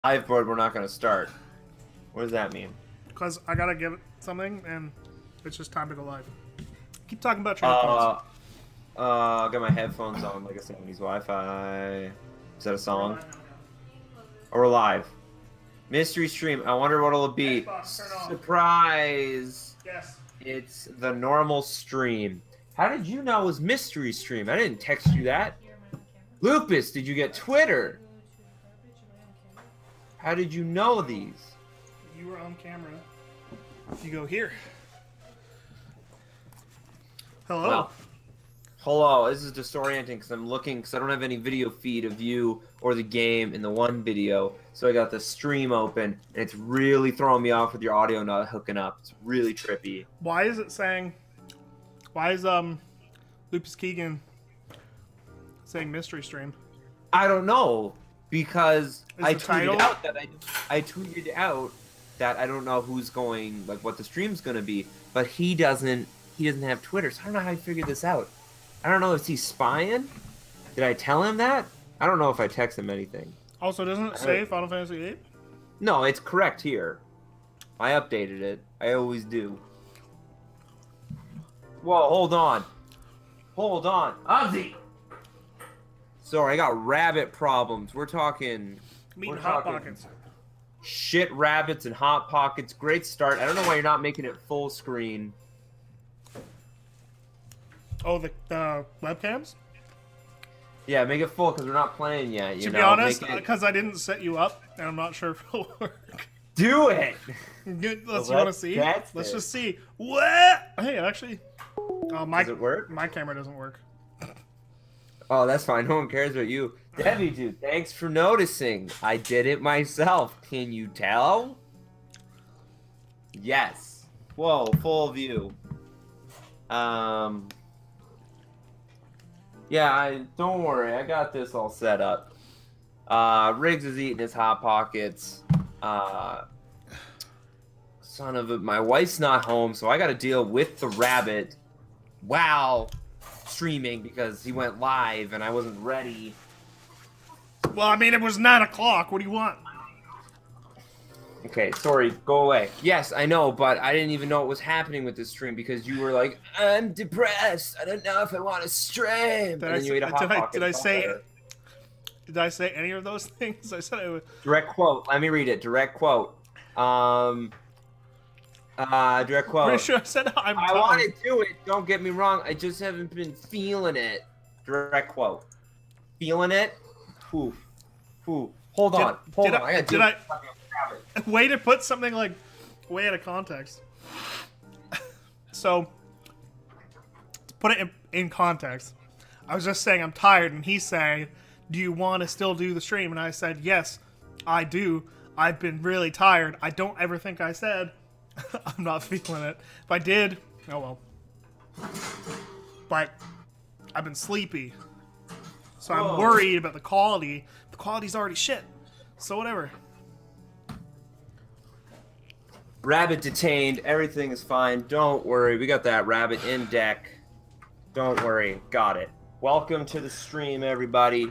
live board, we're not going to start. What does that mean? Because I gotta give it something, and it's just time to go live. Keep talking about your I got my headphones on like a 70s Wi-Fi. Is that a song? Or we're live. Mystery stream. I wonder what it'll be. Surprise! Yes. It's the normal stream. How did you know it was mystery stream? I didn't text you that. Lupus, did you get Twitter? How did you know these? You were on camera. You go here. Hello. Well, hello. This is disorienting because I'm looking because I don't have any video feed of you or the game in the one video. So I got the stream open and it's really throwing me off with your audio not hooking up. It's really trippy. Why is it saying? Why is Lupus Keegan saying mystery stream? I don't know because I title? tweeted out that I tweeted out that I don't know who's going, like what the stream's gonna be, but he doesn't have Twitter, so I don't know how he figured this out. I don't know if he's spying. Did I tell him that? I don't know if I text him anything. Also, doesn't it say Final Fantasy VIII? No, it's correct here. I updated it. I always do. Whoa, hold on. Hold on. Ozzy! Sorry, I got rabbit problems. We're talking... I'm eating Hot Pockets. Shit rabbits and Hot Pockets. Great start. I don't know why you're not making it full screen. Oh, the webcams? Yeah, make it full because we're not playing yet. To be honest, because I didn't set you up, and I'm not sure if it'll work. Do it! Good, Well, you want to see? Let's just see. What? Hey, actually... Does it work? My camera doesn't work. Oh, that's fine. No one cares about you. Debbie, dude, thanks for noticing. I did it myself. Can you tell? Yes. Whoa, full view. Yeah, don't worry. I got this all set up. Riggs is eating his Hot Pockets. Son of a... My wife's not home, so I got to deal with the rabbit while streaming because he went live and I wasn't ready. Well, I mean, it was 9 o'clock. What do you want? Okay, sorry, go away. Yes, I know, but I didn't even know what was happening with this stream because you were like, I'm depressed. I don't know if I want to stream. Did I say any of those things? I said I would. Direct quote. Let me read it. Direct quote. Direct quote. Pretty sure I said I want to do it. Don't get me wrong. I just haven't been feeling it. Direct quote. Feeling it? Ooh. Ooh. Hold on. Hold on. I gotta way to put something like way out of context. So, to put it in context, I was just saying I'm tired, and he's saying, do you want to still do the stream? And I said, yes, I do. I've been really tired. I don't ever think I said I'm not feeling it. If I did, oh well. But I've been sleepy. So I'm worried about the quality. The quality's already shit. So whatever. Rabbit detained. Everything is fine. Don't worry. We got that rabbit in deck. Don't worry. Got it. Welcome to the stream, everybody.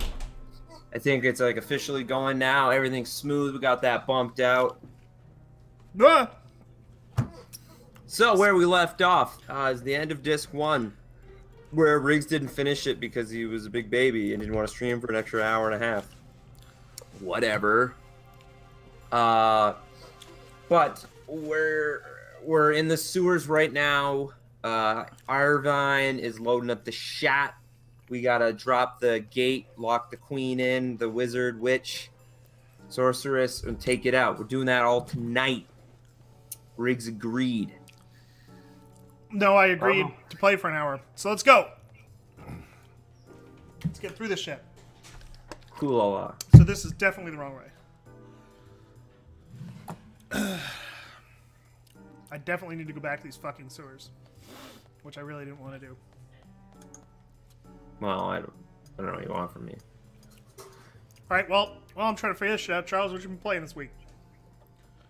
I think it's like officially going now. Everything's smooth. We got that bumped out. Ah! So where we left off is the end of disc 1, where Riggs didn't finish it because he was a big baby and didn't want to stream for an extra hour and a half. Whatever. But we're in the sewers right now. Irvine is loading up the shot. We gotta drop the gate, lock the queen in, the wizard, witch, sorceress, and take it out. We're doing that all tonight. Riggs agreed. No, I agreed to play for an hour. So let's go. Let's get through this shit. Cool. So this is definitely the wrong way. I definitely need to go back to these fucking sewers, which I really didn't want to do. Well, I don't know what you want from me. All right, well, I'm trying to figure this shit out. Charles, what you been playing this week?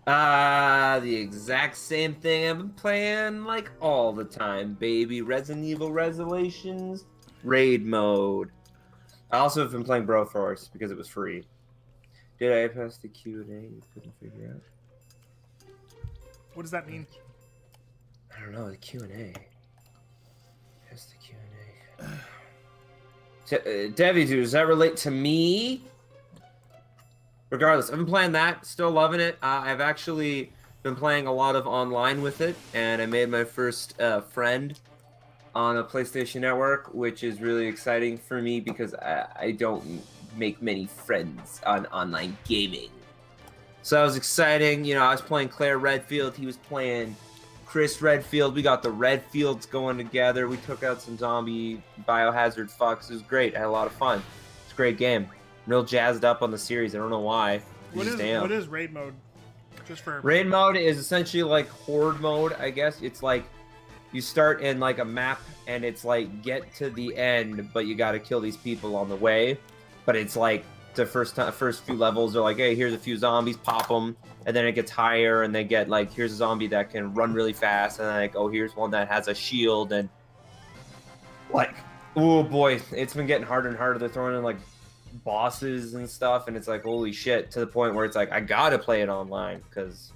The exact same thing I've been playing like all the time, baby. Resident Evil Revelations, raid mode. I also have been playing Broforce because it was free. Did I pass the Q&A? You couldn't figure out. What does that mean? I don't know. The Q&A. Pass the Q&A. Debbie, dude, does that relate to me? Regardless, I've been playing that. Still loving it. I've actually been playing a lot of online with it, and I made my first friend on a PlayStation Network, which is really exciting for me because I don't make many friends on online gaming. So that was exciting. You know, I was playing Claire Redfield. He was playing Chris Redfield. We got the Redfields going together. We took out some zombie biohazard fucks. It was great. I had a lot of fun. It's a great game. I'm real jazzed up on the series. I don't know why. What is raid mode? Just for raid mode is essentially like horde mode, I guess. It's like you start in like a map and it's like get to the end, but you got to kill these people on the way. But it's like the first few levels are like, hey, here's a few zombies, pop them, and then it gets higher and they get like, here's a zombie that can run really fast, and then like, oh, here's one that has a shield, and like, oh boy, it's been getting harder and harder. They're throwing in like bosses and stuff, and it's like, holy shit, to the point where it's like, I gotta play it online because,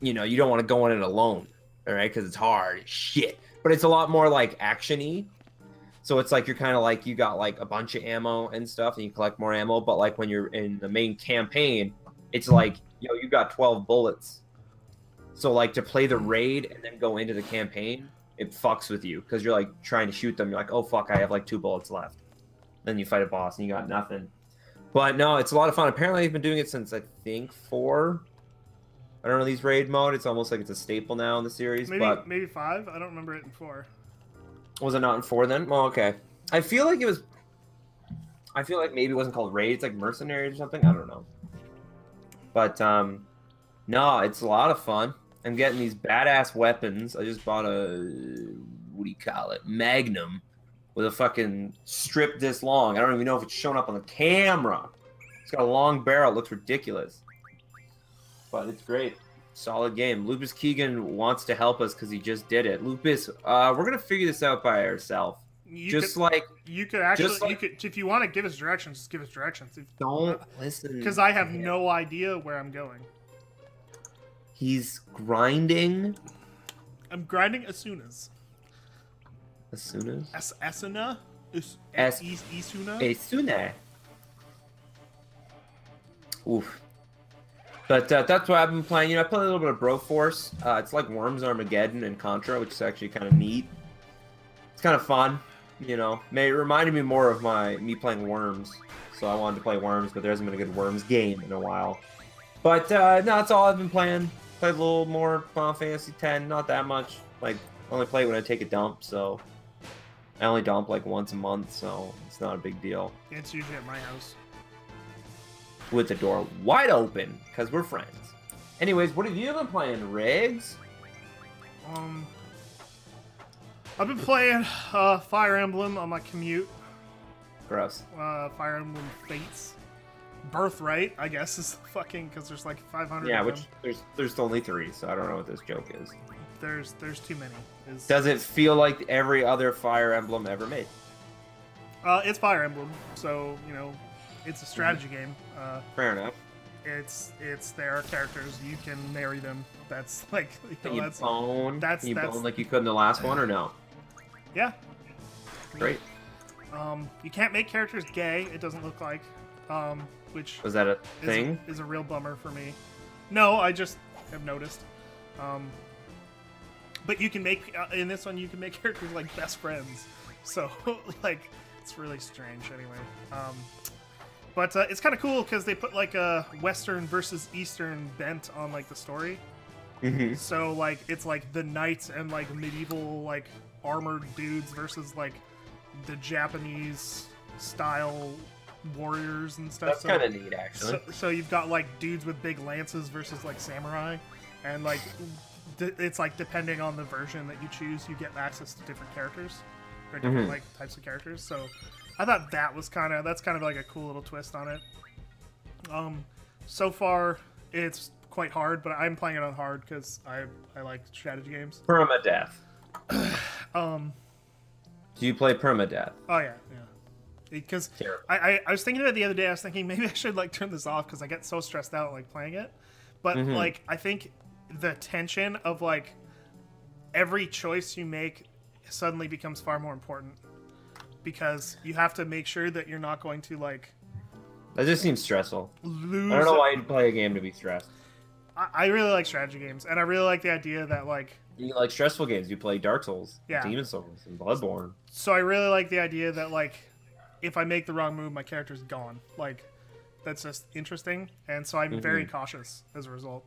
you know, you don't want to go in it alone, all right, because it's hard as shit. But it's a lot more like action-y. So it's like you're kind of like, you got like a bunch of ammo and stuff, and you collect more ammo. But like when you're in the main campaign, it's like, you know, you got 12 bullets. So like to play the raid and then go into the campaign, it fucks with you because you're like trying to shoot them. You're like, oh fuck, I have like 2 bullets left. Then you fight a boss and you got nothing. But no, it's a lot of fun. Apparently I've been doing it since I think 4. I don't know, these raid mode. It's almost like it's a staple now in the series. Maybe 5. I don't remember it in 4. Was it not in 4 then? Well, okay. I feel like it was. I feel like maybe it wasn't called raid. It's like mercenaries or something. I don't know. But no, it's a lot of fun. I'm getting these badass weapons. I just bought a, what do you call it? Magnum with a fucking strip this long. I don't even know if it's showing up on the camera. It's got a long barrel. It looks ridiculous. But it's great. Solid game. Lupus Keegan wants to help us because he just did it. Lupus, we're gonna figure this out by ourselves. You could if you want to give us directions, just give us directions. Don't listen. Because I have no idea where I'm going. He's grinding. I'm grinding as soon as. As soon as? Asuna? Isuna? Asuna. Oof. But that's what I've been playing. You know, I played a little bit of Broforce. It's like Worms Armageddon and Contra, which is actually kind of neat. It's kind of fun, you know. It reminded me more of me playing Worms. So I wanted to play Worms, but there hasn't been a good Worms game in a while. But no, that's all I've been playing. Played a little more Final Fantasy X, not that much. Like, only play it when I take a dump, so I only dump like once a month, so it's not a big deal. It's usually at my house. With the door wide open, because we're friends. Anyways, what have you been playing, Riggs? I've been playing Fire Emblem on my commute. Gross. Fire Emblem Fates. Birthright, I guess, is fucking, because there's like 500 yeah, of which them. there's only 3, so I don't know what this joke is. There's too many. Does it feel like every other Fire Emblem ever made? It's Fire Emblem, so, you know, it's a strategy game. Fair enough. It's their characters. You can marry them. That's like, Can you bone like you could in the last one, or no? Yeah. Great. You can't make characters gay. It doesn't look like. Which was that a thing? Is a real bummer for me. No, I just have noticed. But you can make in this one. You can make characters like best friends. So like, it's really strange. Anyway. But it's kind of cool because they put like a Western versus Eastern bent on like the story. Mm-hmm. So like it's like the knights and like medieval like armored dudes versus like the Japanese style warriors and stuff. That's kind of neat, actually. So you've got like dudes with big lances versus like samurai, and like it's like depending on the version that you choose, you get access to different characters or different like types of characters. So I thought that's kind of like a cool little twist on it. So far it's quite hard, but I'm playing it on hard because I like strategy games. Permadeath. Do you play permadeath? Oh yeah. because Terrible. I was thinking of it the other day. I was thinking maybe I should like turn this off because I get so stressed out like playing it. But like I think the tension of like every choice you make suddenly becomes far more important because you have to make sure that you're not going to like That just seems stressful. lose. I don't know why you'd play a game to be stressed. I really like strategy games, and I really like the idea that like. You like stressful games. You play Dark Souls, Yeah. Demon Souls, and Bloodborne. So I really like the idea that like if I make the wrong move, my character's gone. Like that's just interesting, and so I'm very cautious as a result.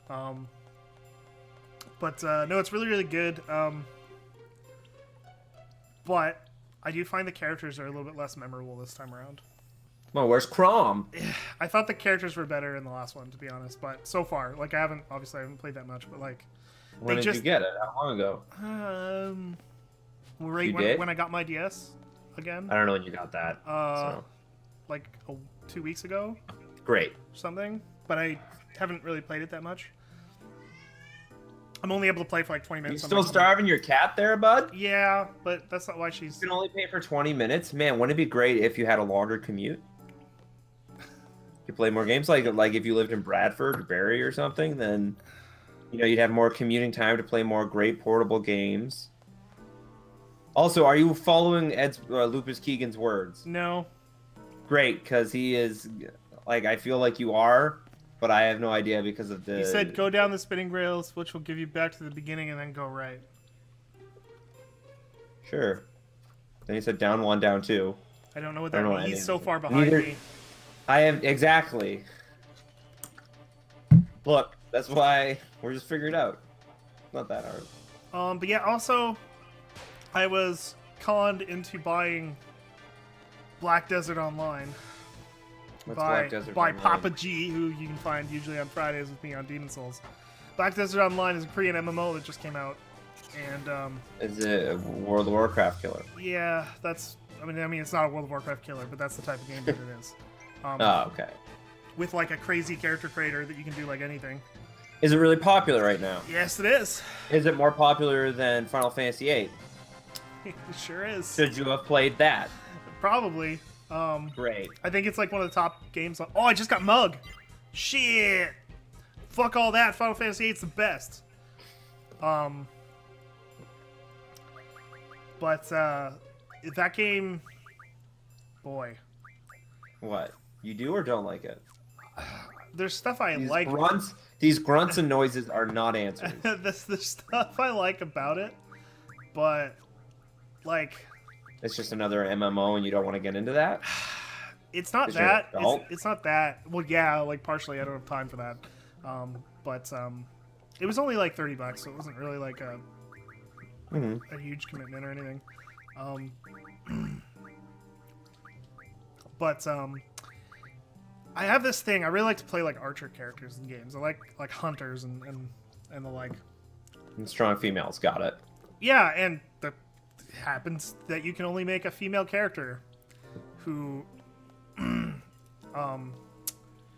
But no, it's really really good. But I do find the characters are a little bit less memorable this time around. Well, where's Crom? I thought the characters were better in the last one, to be honest. But so far, like I haven't played that much, but like When did you get it? How long ago? When I got my DS again. I don't know when you got that. Like 2 weeks ago. Great. Or something, but I haven't really played it that much. I'm only able to play for like 20 minutes. You still starving your cat there, bud? Yeah, but that's not why she's... You can only pay for 20 minutes? Man, wouldn't it be great if you had a longer commute? You play more games? Like if you lived in Bradford or Barrie or something, then you'd have more commuting time to play more great portable games. Also, are you following Lupus Keegan's words? No. Great, because he is... Like, I feel like you are... But I have no idea because of the... He said, go down the spinning rails, which will give you back to the beginning, and then go right. Sure. Then he said down one, down two. I don't know what that means. He's so far behind me. I have... Exactly. Look, that's why we're just figuring it out. Not that hard. But yeah, also, I was conned into buying Black Desert Online. By Papa G, who you can find usually on Fridays with me on Demon Souls. Black Desert Online is a Korean MMO that just came out, and is it a World of Warcraft killer? Yeah, that's. I mean, it's not a World of Warcraft killer, but that's the type of game that it is. Oh, okay. With like a crazy character creator that you can do like anything. Is it really popular right now? Yes, it is. Is it more popular than Final Fantasy VIII? It sure is. Should you have played that? Probably. Great. I think it's like one of the top games. Oh, I just got mug. Shit. Fuck all that. Final Fantasy VIII's the best. But that game, boy. What? You do or don't like it? There's stuff I like. These grunts and noises are not answers. The stuff I like about it, but like. It's just another MMO, and you don't want to get into that. It's not that. It's not that. Well, yeah, like partially. I don't have time for that. But it was only like $30, so it wasn't really like a huge commitment or anything. But I have this thing. I really like to play like archer characters in games. I like hunters and the like. And strong females, got it. Yeah, and the happens that you can only make a female character who Are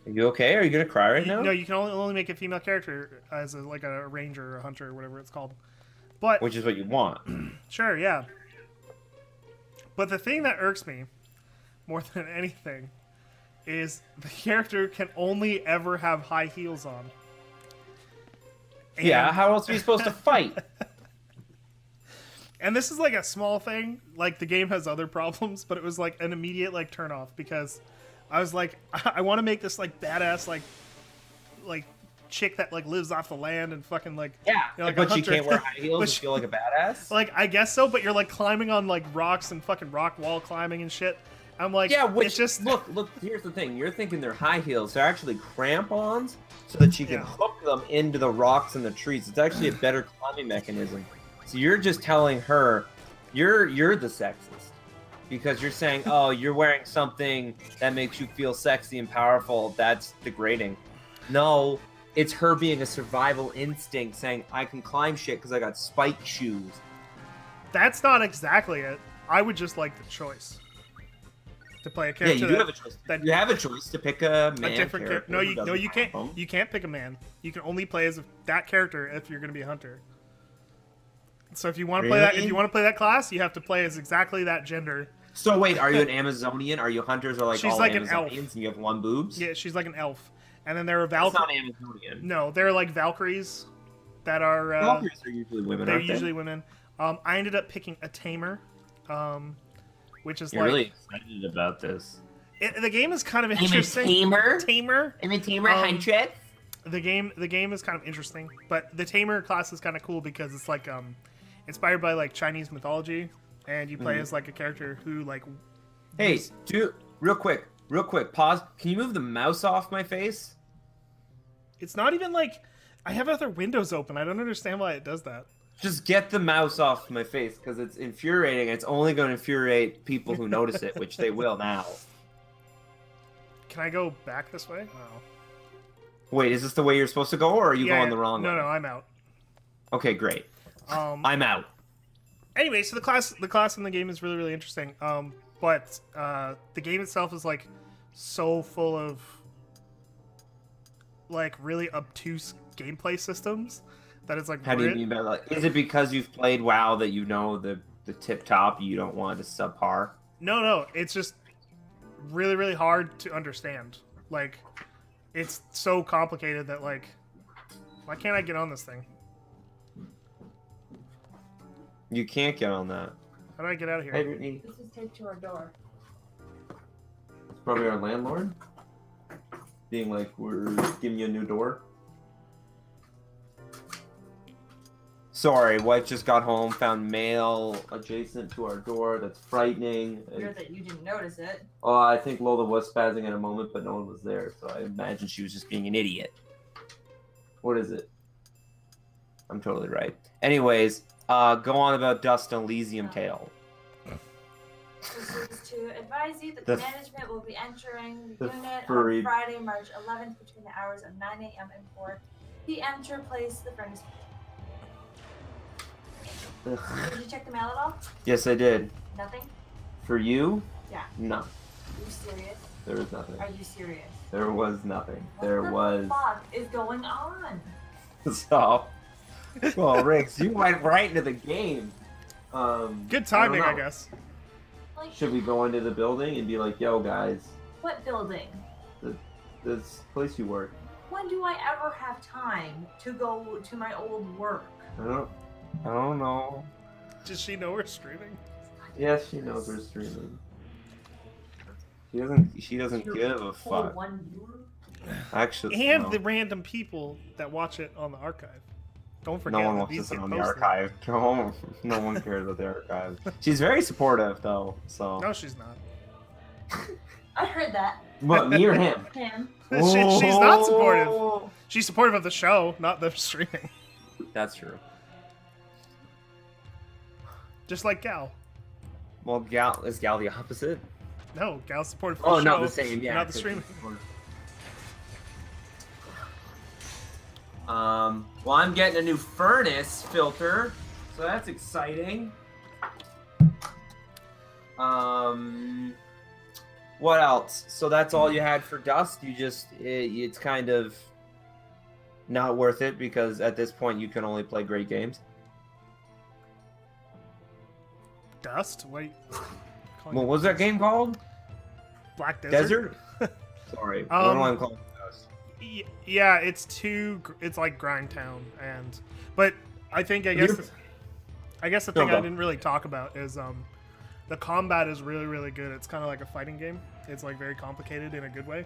you okay? Are you gonna cry right now? No, you can only make a female character as like a ranger or a hunter or whatever it's called. But which is what you want. Sure, yeah. But the thing that irks me more than anything is the character can only ever have high heels on. And... Yeah, how else are you supposed to fight? And this is like a small thing. Like the game has other problems, but it was like an immediate like turn off because I was like, I want to make this like badass like chick that like lives off the land and fucking like like but she can't wear high heels and feel like a badass. Like I guess so, but you're like climbing on like rocks and fucking rock wall climbing and shit. I'm like, yeah, which it's just look. Here's the thing: you're thinking they're high heels. They're actually crampons, so that you can hook them into the rocks and the trees. It's actually a better climbing mechanism. So you're just telling her, you're the sexist, because you're saying, oh, you're wearing something that makes you feel sexy and powerful. That's degrading. No, it's her being a survival instinct, saying I can climb shit because I got spike shoes. That's not exactly it. I would just like the choice to play a character. Yeah, you do have a choice. You have a choice to pick a man. A different character. No, you can't. You can't pick a man. You can only play as that character if you're going to be a hunter. So if you want to play that, if you want to play that class, you have to play as exactly that gender, So wait, are you an Amazonian? Are you hunters or like She's all like an elf. Amazonians and you have one boobs? Yeah, she's like an elf. And then there are That's Valkyries. not Amazonian. No, they're like Valkyries that are. Valkyries are usually women. They're aren't usually they? women. I ended up picking a tamer, which is You're like. really excited about this. The game is kind of interesting. Tamer. I'm a tamer huntress. The game is kind of interesting, but the tamer class is kind of cool because it's like inspired by like Chinese mythology, and you play as like a character who like. Hey, dude, real quick, pause. Can you move the mouse off my face? It's not even like I have other windows open. I don't understand why it does that. Just get the mouse off my face because it's infuriating. It's only going to infuriate people who notice it, which they will now. Can I go back this way? No. Wait, is this the way you're supposed to go, or are you going the wrong way? No, I'm out. Okay, great. I'm out. Anyway, so the class in the game is really, really interesting. But the game itself is like so full of like really obtuse gameplay systems that it's like. How do you mean by like? Is it because you've played WoW that you know the tip top? You don't want to subpar? No. It's just really, really hard to understand. Like, it's so complicated that like, why can't I get on this thing? You can't get on that. How do I get out of here? Hey, Brittany. This is taped to our door. It's probably our landlord. Being like, we're giving you a new door. Sorry, wife just got home, found mail adjacent to our door. That's frightening. Weird that you didn't notice it. Oh, I think Lola was spazzing at a moment, but no one was there, so I imagine she was just being an idiot. What is it? I'm totally right. Anyways, go on about Dust Elysium Tale. This is to advise you that The the management will be entering the the unit furry- on Friday, March 11th between the hours of 9 a.m. and 4 p.m. to replace the furnace. Ugh. Did you check the mail at all? Yes, I did. Nothing? For you? Yeah. No. Are you serious? There was nothing. Are you serious? There was nothing. What There the was. fuck is going on? So. Well, Riggs, you went right into the game. Good timing, I I don't know. guess. Like, Should we go into the building and be like, yo, guys, what building? this place you work? When do I ever have time to go to my old work? I don't know. Does she know we're streaming? Yes, she knows we're streaming. She doesn't give a Hold fuck. one viewer? Actually, And no. the random people that watch it on the archive. Don't forget. No one that watches these it get on the posted. archive. No one cares about the archive. She's very supportive, though. So. No, she's not. I heard that. What? Me or him? Him. She's not supportive. She's supportive of the show, not the streaming. That's true. Just like Gal. Well, is Gal the opposite? No, Gal's supportive of Oh, the show. not the same. Yeah. Not the streaming. Well, I'm getting a new furnace filter, so that's exciting. What else? So that's all you had for Dust? It's kind of not worth it because at this point you can only play great games. Dust? Wait. What was that game called? Black Desert? Sorry. I don't know why I'm calling it Dust. Yeah, it's like Grind Town, but I guess the thing I didn't really talk about is the combat is really, really good. It's kind of like a fighting game. It's like very complicated in a good way.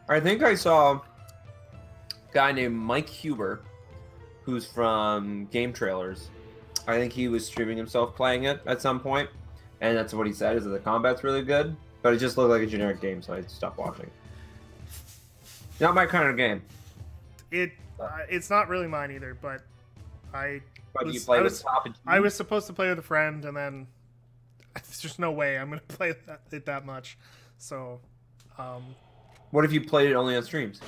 I think I saw a guy named Mike Huber, who's from Game Trailers. I think he was streaming himself playing it at some point, and that's what he said, is that the combat's really good, but it just looked like a generic game, so I stopped watching. Not my kind of game. It's not really mine either, but But you play with Top and I was supposed to play with a friend, and then there's just no way I'm going to play it that much. So, What if you played it only on streams?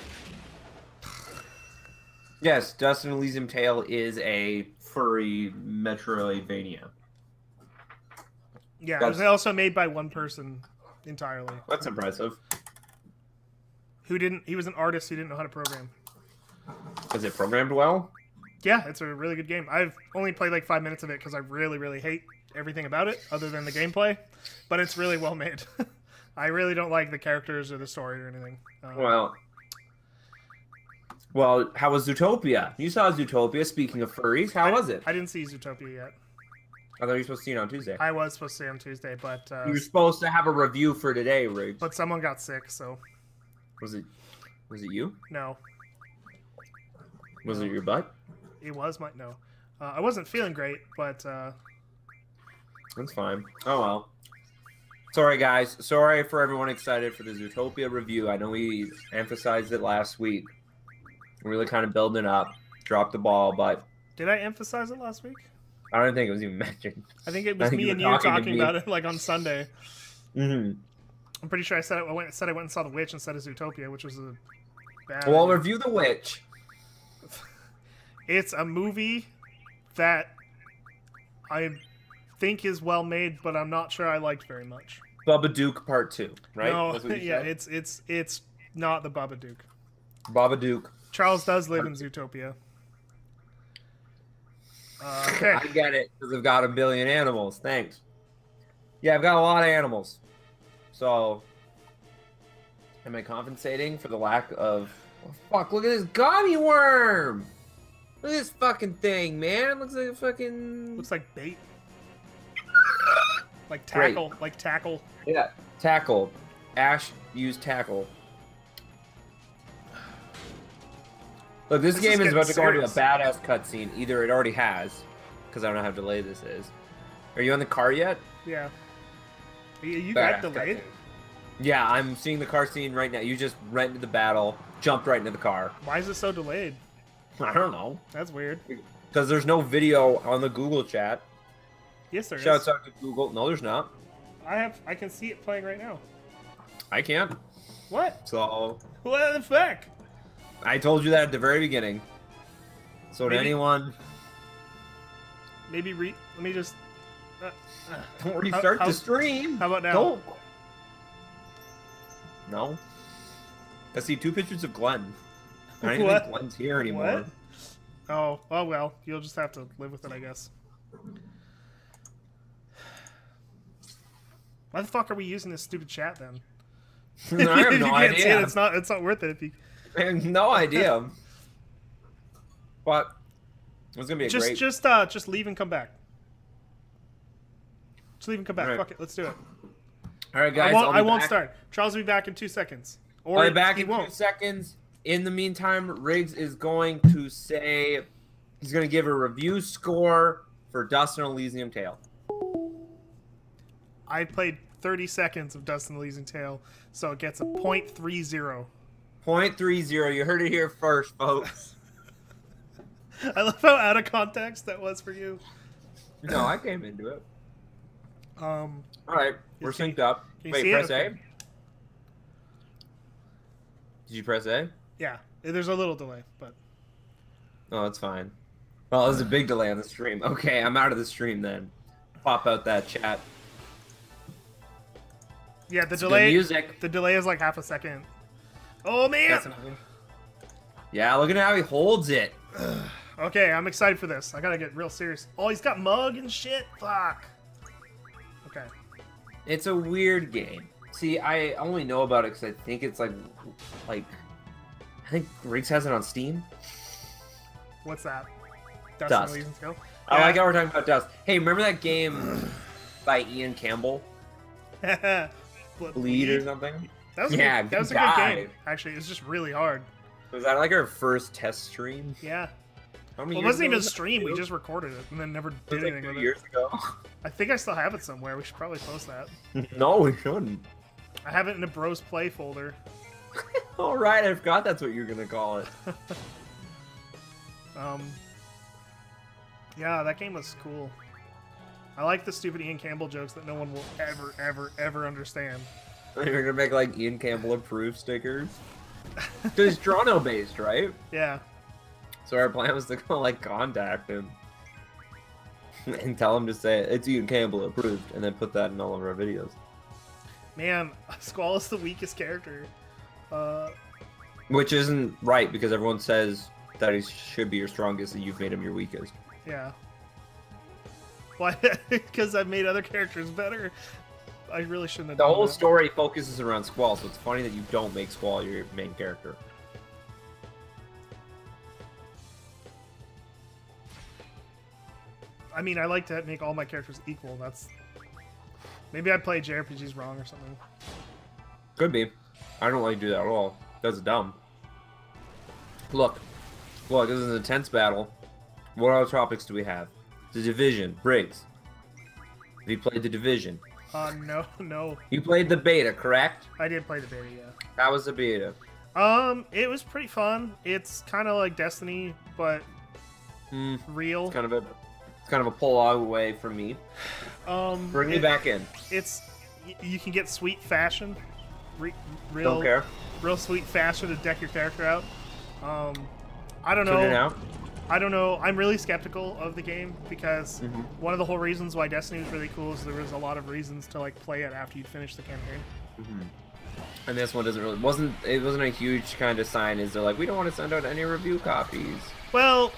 Yes, Dust and Elysium Tale is a furry Metroidvania. yeah, it was also made by one person entirely. That's impressive. He was an artist who didn't know how to program. Is it programmed well? Yeah, it's a really good game. I've only played like 5 minutes of it because I really, really hate everything about it other than the gameplay, but it's really well made. I really don't like the characters or the story or anything. Well, how was Zootopia? You saw Zootopia. Speaking of furries, how was it? I didn't see Zootopia yet. I thought you were supposed to see it on Tuesday. I was supposed to see it on Tuesday, but you were supposed to have a review for today, Riggs. But someone got sick, so. Was it you? No. Was it your butt? It was my no. I wasn't feeling great, but that's fine. Oh well. Sorry guys. Sorry for everyone excited for the Zootopia review. I know we emphasized it last week. We're really kind of building it up. Dropped the ball, but did I emphasize it last week? I don't think it was even mentioned. I think it was me and you talking about it like on Sunday. Mm-hmm. I'm pretty sure I said it. I went and saw The Witch instead of Zootopia, which was a bad. Well, I'll review The Witch. It's a movie that I think is well made, but I'm not sure I liked very much. Babadook Part 2, right? No, yeah, it's not the Babadook. Babadook. Charles does live in Zootopia. Okay. I get it, because I've got a billion animals. Thanks. Yeah, I've got a lot of animals. So, am I compensating for the lack of... Oh, fuck, look at this gummy worm! Look at this fucking thing, man. It looks like a fucking... Looks like bait. Like tackle. Great. Like tackle. Yeah, tackle. Ash used tackle. Look, this game is about to go into a badass cutscene. Either it already has, because I don't know how delayed this is. Are you on the car yet? Yeah. You got delayed? Cutscene. Yeah, I'm seeing the car scene right now. You just went into the battle, jumped right into the car. Why is it so delayed? I don't know. That's weird. Because there's no video on the Google chat. Yes, there is. Shouts out to Google. No, there's not. I can see it playing right now. I can't. What? So. What the fuck? I told you that at the very beginning. So to anyone. Maybe let me just. Don't restart the stream. How about now? Don't. No. I see 2 pictures of Glenn. I don't even think Glenn's here anymore. What? Oh, well, you'll just have to live with it, I guess. Why the fuck are we using this stupid chat then? I have no idea. It's not worth it if you... I have no idea. But it's gonna be great. Just leave and come back. Just leave and come back. Right. Fuck it, let's do it. All right, guys. I won't start. Charles will be back in 2 seconds. Or I'll be back in won't. 2 seconds. In the meantime, Riggs is going to say he's going to give a review score for Dust and Elysium Tale. I played 30 seconds of Dust and Elysium Tale, so it gets a .30. 0.30. You heard it here first, folks. I love how out of context that was for you. No, I came into it. All right, we're synced up. Wait, press A? Did you press A? Yeah, there's a little delay, but... Oh, that's fine. Well, there's a big delay on the stream. Okay, I'm out of the stream then. Pop out that chat. Yeah, the delay. The delay is like half a second. Oh man! Yeah, look at how he holds it. Okay, I'm excited for this. I gotta get real serious. Oh, he's got mug and shit. Fuck. Okay. It's a weird game. See, I only know about it because I think it's like, I think Riggs has it on Steam. What's that? Dust. Yeah. I like how we're talking about Dust. Hey, remember that game by Ian Campbell? Bleed or something? That was that was a good game. Actually, it was just really hard. Was that like our first test stream? Yeah. Well, it wasn't even a stream. We just recorded it and then never did anything with it. Years ago. I think I still have it somewhere. We should probably post that. No, we shouldn't. I have it in a Bros Play folder. All right, I forgot that's what you're gonna call it. Yeah, that game was cool. I like the stupid Ian Campbell jokes that no one will ever understand. You're gonna make like Ian Campbell approved stickers. Because it's Toronto based, right? Yeah. So our plan was to go like contact him and tell him to say it's Ian Campbell approved, and then put that in all of our videos. Man, Squall is the weakest character. Which isn't right because everyone says that he should be your strongest, and you've made him your weakest. Yeah. Why? Because I've made other characters better. I really shouldn't have The done whole that. story focuses around Squall, so it's funny that you don't make Squall your main character. I mean, I like to make all my characters equal. That's maybe I play JRPGs wrong or something. Could be. I don't like to do that at all. That's dumb. Look, this is an intense battle. What other topics do we have? The Division, Briggs. Have you played the Division? No. You played the beta, correct? I did play the beta, yeah. How was the beta? It was pretty fun. It's kind of like Destiny, but real. It's kind of a pull away from me. Bring me back in. You can get sweet fashion. Don't care. Real sweet fashion to deck your character out. I don't know. Turn it out. I don't know. I'm really skeptical of the game because one of the whole reasons why Destiny was really cool is there was a lot of reasons to like play it after you'd finished the campaign. And this one wasn't a huge kind of sign. Is they're like, we don't want to send out any review copies. Well,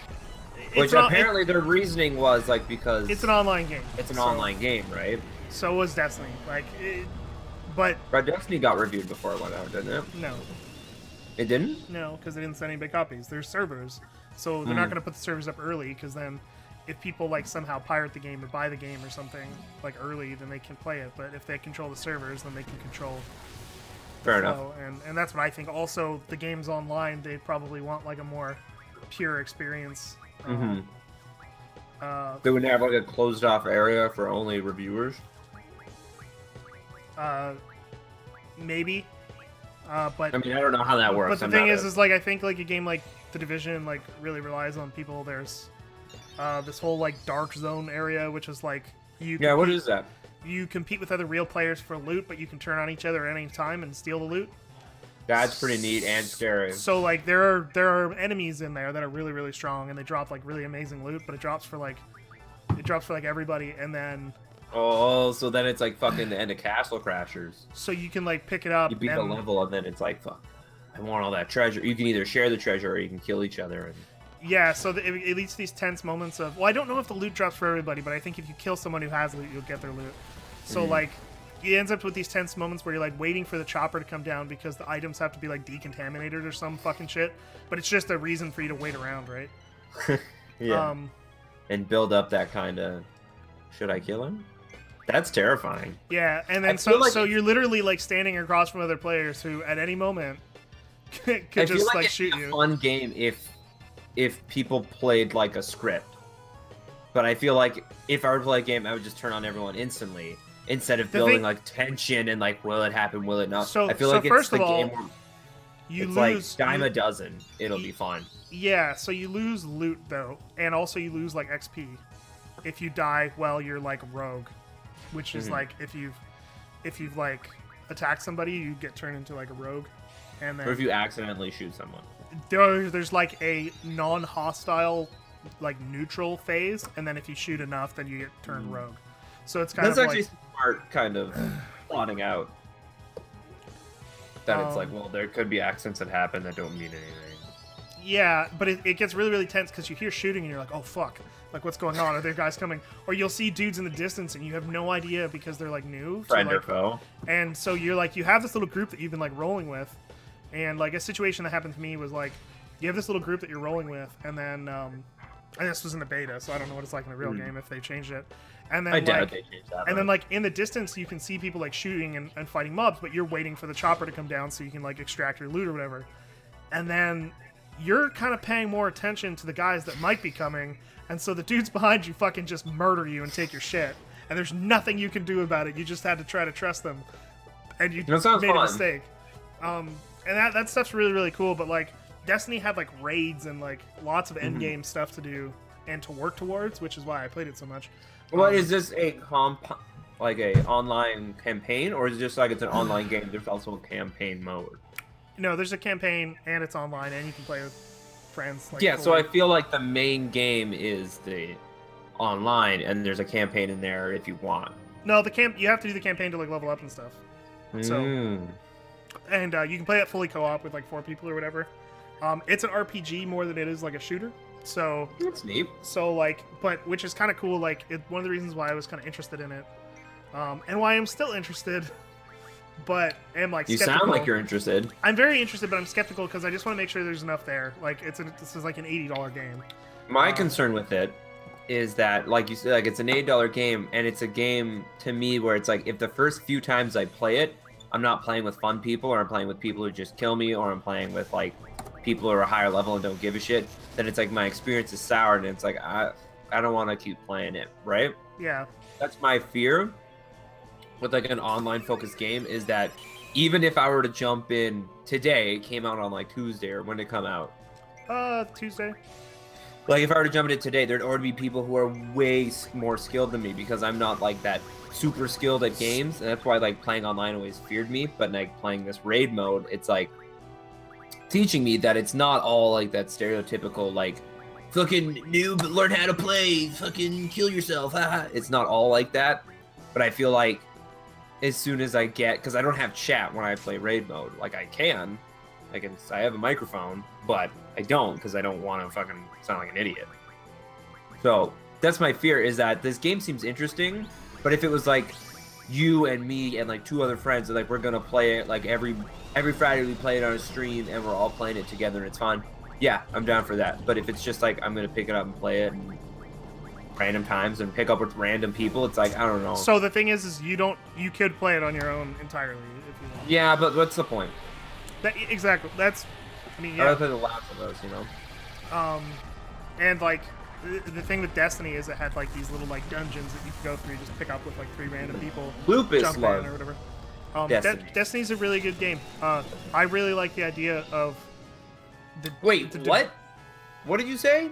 which apparently their reasoning was like because it's an online game. It's an online game, right? So was Destiny. But Destiny got reviewed before it went out, didn't it? No. It didn't? No, because they didn't send any big copies. There's servers, so they're not going to put the servers up early, because then if people like somehow pirate the game or buy the game or something like early, then they can play it. But if they control the servers, then they can control. Fair enough. And that's what I think. Also, the game's online. They probably want like a more pure experience. They wouldn't have like a closed off area for only reviewers. Maybe. But I mean, I don't know how that works. But the thing is like I think like a game like The Division like really relies on people. There's this whole like dark zone area, which is like what is that? You compete with other real players for loot, but you can turn on each other at any time and steal the loot. That's pretty neat and scary. So like there are enemies in there that are really really strong, and they drop like really amazing loot, but it drops for like everybody, and then. Oh, so then it's like fucking the end of Castle Crashers. So you can like pick it up. You beat the level, and then it's like, fuck, I want all that treasure. You can either share the treasure or you can kill each other. And... Yeah, so it leads to these tense moments of. Well, I don't know if the loot drops for everybody, but I think if you kill someone who has loot, you'll get their loot. So like, it ends up with these tense moments where you're like waiting for the chopper to come down because the items have to be like decontaminated or some fucking shit. But it's just a reason for you to wait around, right? Yeah. And build up that kind of. Should I kill him? That's terrifying. Yeah, and then so you're literally like standing across from other players who at any moment could just like shoot you. It's a fun game if people played like a script. But I feel like if I were to play a game, I would just turn on everyone instantly instead of building like tension and like will it happen, will it not? So I feel like first it's the of all, game where you it's lose like dime a dozen. It'll be fun. Yeah, so you lose loot though, and also you lose like XP if you die while you're like rogue. Which is like if you've like attacked somebody, you get turned into like a rogue, and then or if you accidentally shoot someone. There's like a non-hostile, like neutral phase, and then if you shoot enough, then you get turned rogue. So it's kind of like actually smart, kind of plotting out. That it's like, well, there could be accidents that happen that don't mean anything. Yeah, but it gets really, really tense because you hear shooting and you're like, oh, fuck. Like, what's going on? Are there guys coming? Or you'll see dudes in the distance and you have no idea because they're, like, new. Friend or foe. And so you're, like, you have this little group that you've been, like, rolling with. And, like, a situation that happened to me was, like, you have this little group that you're rolling with. And then, and this was in the beta, so I don't know what it's like in a real game if they changed it. And then, I doubt they changed that. And then, like, in the distance, you can see people, like, shooting and fighting mobs, but you're waiting for the chopper to come down so you can, like, extract your loot or whatever. And then you're kind of paying more attention to the guys that might be coming, and so the dudes behind you fucking just murder you and take your shit. And there's nothing you can do about it. You just had to try to trust them. And you made a mistake. And that stuff's really, really cool, but, like, Destiny had, like, raids and, like, lots of endgame stuff to do and to work towards, which is why I played it so much. Well, is this a like a online campaign, or is it just like it's an online game? There's also a campaign mode. No, there's a campaign, and it's online, and you can play with friends. Like, yeah, so I feel like the main game is the online, and there's a campaign in there if you want. No, you have to do the campaign to like level up and stuff. So, and you can play it fully co-op with like 4 people or whatever. It's an RPG more than it is like a shooter. So That's neat. So like, but which is kind of cool. Like, one of the reasons why I was kind of interested in it, and why I'm still interested, but am like You skeptical. sound like you're interested. I'm very interested, but I'm skeptical because I just want to make sure there's enough there. Like, this is like an $80 game. My concern with it is that, like you said, like it's an $8 game, and it's a game to me where it's like if the first few times I play it, I'm not playing with fun people, or I'm playing with people who just kill me, or I'm playing with like people who are a higher level and don't give a shit, then it's like my experience is soured, and it's like I don't want to keep playing it, right? Yeah. That's my fear with like an online focused game, is that even if I were to jump in today, it came out on like Tuesday, or when did it come out? Tuesday. Like, if I were to jump into today, there'd already be people who are way more skilled than me, because I'm not, like, that super skilled at games, and that's why, like, playing online always feared me, but, like, playing this raid mode, it's, like, teaching me that it's not all, like, that stereotypical, like, fucking noob, learn how to play, fucking kill yourself, haha. It's not all like that, but I feel like as soon as I get, because I don't have chat when I play raid mode, like, I have a microphone, but I don't, because I don't want to fucking sound like an idiot. So that's my fear, is that this game seems interesting, but if it was like you and me and like 2 other friends, and like we're gonna play it like every Friday, we play it on a stream and we're all playing it together and it's fun, yeah, I'm down for that. But if it's just like I'm gonna pick it up and play it and random times and pick up with random people, it's like, I don't know. So the thing is you could play it on your own entirely if you want. Yeah, but what's the point? Exactly. That's, I mean, yeah. I'd rather play the last of those, you know. And like the thing with Destiny is it had like these little like dungeons that you could go through, just pick up with like 3 random people, Lupus jump in love or whatever. Destiny. Destiny's a really good game. I really like the idea of Wait, what? What did you say?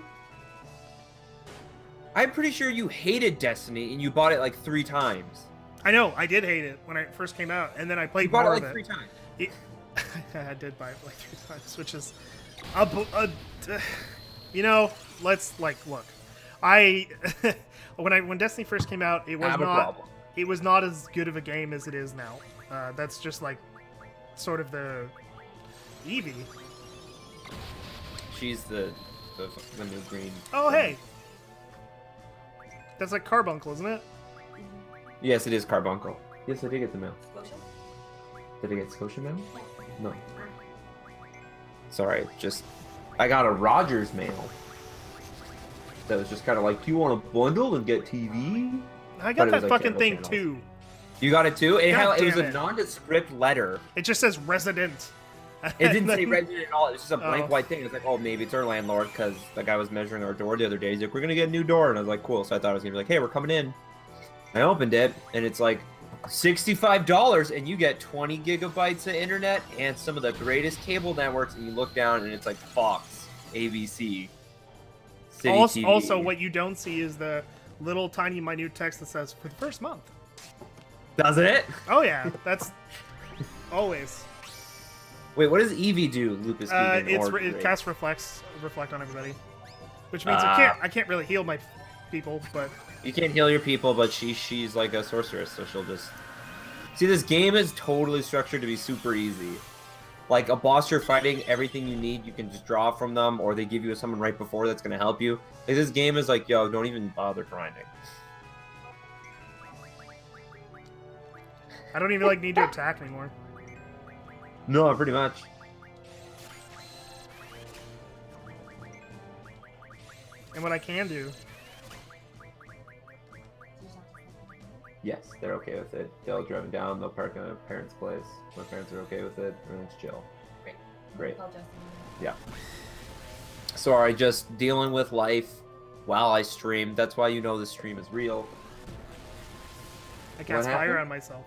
I'm pretty sure you hated Destiny and you bought it like 3 times. I know, I did hate it when it first came out, and then I played You bought more it like of 3 times. I did buy it like 3 times, which is you know, let's like look. When Destiny first came out, it was not as good of a game as it is now. That's just like sort of the Eevee. She's the new green. Oh hey, that's like Carbuncle, isn't it? Yes, it is Carbuncle. Yes, I did get the mail. Did I get Scotia mail? No. Sorry, I got a Rogers mail. That was just kind of like, do you want a bundle and get TV? I got that like fucking thing channels. too. You got it too? It was damn a it. nondescript letter. It just says resident. It didn't say resident at all. It was just a blank Oh. white thing. It's like, oh, maybe it's our landlord, because the guy was measuring our door the other day. He's like, we're gonna get a new door, and I was like, cool. So I thought it was gonna be like, hey, we're coming in. I opened it, and it's like $65, and you get 20 gigabytes of internet and some of the greatest cable networks. And you look down, and it's like Fox, ABC, City TV. Also, what you don't see is the little tiny minute text that says for the first month. Does it? Oh yeah, that's always. Wait, what does Eevee do, Lucas? It casts reflect on everybody, which means I can't really heal my people, but you can't heal your people, but she's like a sorceress, so she'll just see. This game is totally structured to be super easy. Like a boss you're fighting, everything you need you can just draw from them, or they give you someone right before that's gonna help you. Like, this game is like, yo, don't even bother grinding. I don't even like need to attack anymore. No, pretty much. And what I can do. Yes, they're okay with it. They'll drive me down, they'll park in a parent's place. My parents are okay with it, and it's chill. Great. Yeah. Sorry, just dealing with life while I stream. That's why you know the stream is real. I cast fire on myself.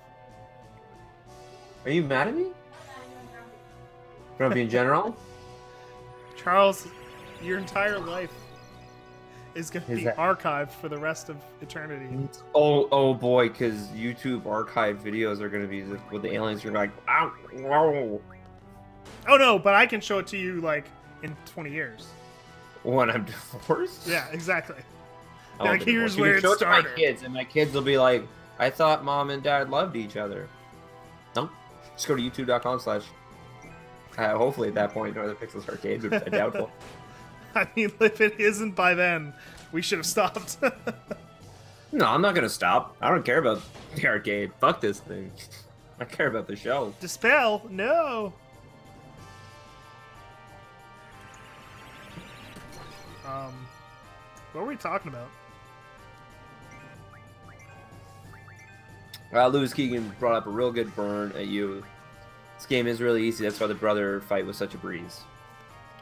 Are you mad at me? Grumpy in general? Charles, your entire life is going to be that... archived for the rest of eternity. Oh boy, because YouTube archive videos are going to be with the aliens. You're like, ow, whoa. Oh no, but I can show it to you like in 20 years. When I'm divorced? Yeah, exactly. Like, here's where it started. My kids, and my kids will be like, I thought mom and dad loved each other. No, just go to youtube.com/. Hopefully at that point, Northern Pixels Arcade would be doubtful. I mean, if it isn't by then, we should have stopped. No, I'm not gonna stop. I don't care about the arcade. Fuck this thing. I care about the show. Dispel? No. What were we talking about? Lewis Keegan brought up a real good burn at you. This game is really easy. That's why the brother fight was such a breeze.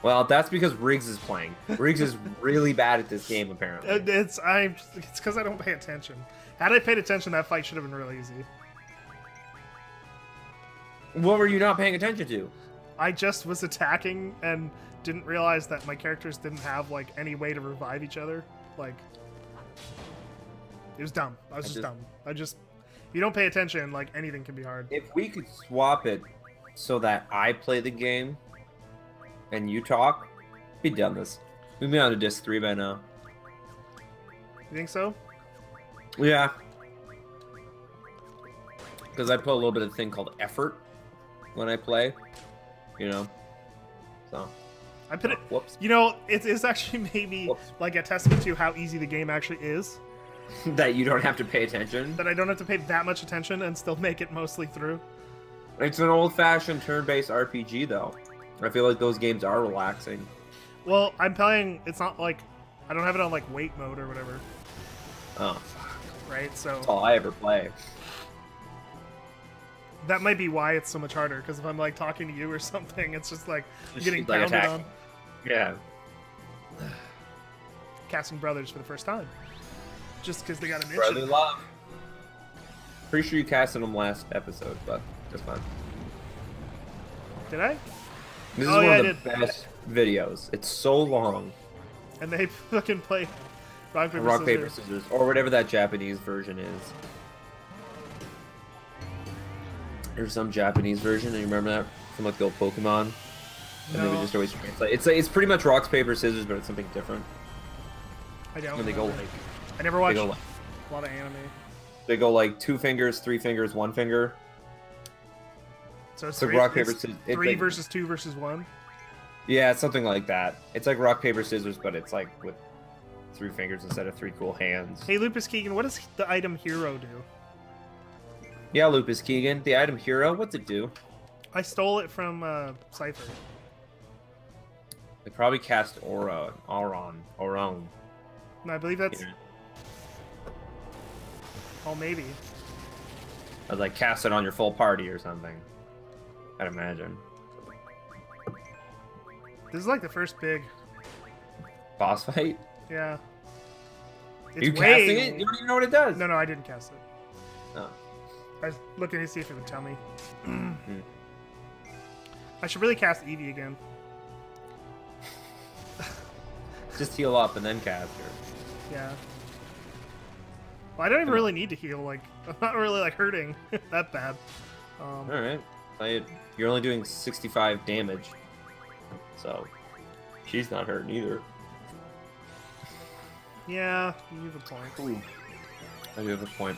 Well, that's because Riggs is playing. Riggs is really bad at this game, apparently. It's because I don't pay attention. Had I paid attention, that fight should have been really easy. What were you not paying attention to? I just was attacking and didn't realize that my characters didn't have like any way to revive each other. Like, it was dumb. I was just dumb. If you don't pay attention, like anything can be hard. If we could swap it so that I play the game and you talk, we'd done this. We'd be on to disc 3 by now. You think so? Yeah. Because I put a little bit of a thing called effort when I play, you know. So. I put it. Whoops. You know, it's actually maybe like a testament to how easy the game actually is. That you don't have to pay attention. That I don't have to pay that much attention and still make it mostly through. It's an old-fashioned turn-based RPG, though. I feel like those games are relaxing. Well, I'm playing. It's not like I don't have it on like wait mode or whatever. Oh, fuck. Right. So That's all I ever play. that might be why it's so much harder. Because if I'm like talking to you or something, it's just like I'm getting like pounded attack. on. Yeah. Casting brothers for the first time, just because they got an Brotherly itch. love. Pretty sure you casted them last episode, but that's fine. Did I? This is Oh, yeah, one I of the best videos. It's so long. And they fucking play rock paper Rock, scissors. paper, scissors, or whatever that Japanese version is. There's some Japanese version, and you remember that from like the old Pokemon? And they would No. just always translate. It's pretty much rock, paper, scissors, but it's something different. I don't. And they go remember. like I never watched go like- a lot of anime. they go like 2 fingers, 3 fingers, 1 finger. So it's So three, rock, paper, it's scissors. 3 versus 2 versus 1. Yeah, it's something like that. It's like rock, paper, scissors, but it's like with 3 fingers instead of 3 cool hands. Hey, Lupus Keegan, what does the item hero do? Yeah, Lupus Keegan, the item hero, what's it do? I stole it from Cypher. They probably cast Auron. No, I believe that's. Here. Oh, maybe. I'd like cast it on your full party or something. I'd imagine. This is like the first big. Boss fight? Yeah. Are you casting it? You don't even know what it does. No, I didn't cast it. Oh. I was looking to see if it would tell me. I should really cast Eevee again. Just heal up and then cast her. Yeah. Well, I don't even really need to heal. Like, I'm not really like hurting that bad. Alright. You're only doing 65 damage. So, she's not hurting either. Yeah, you have a point. Ooh. I do have a point.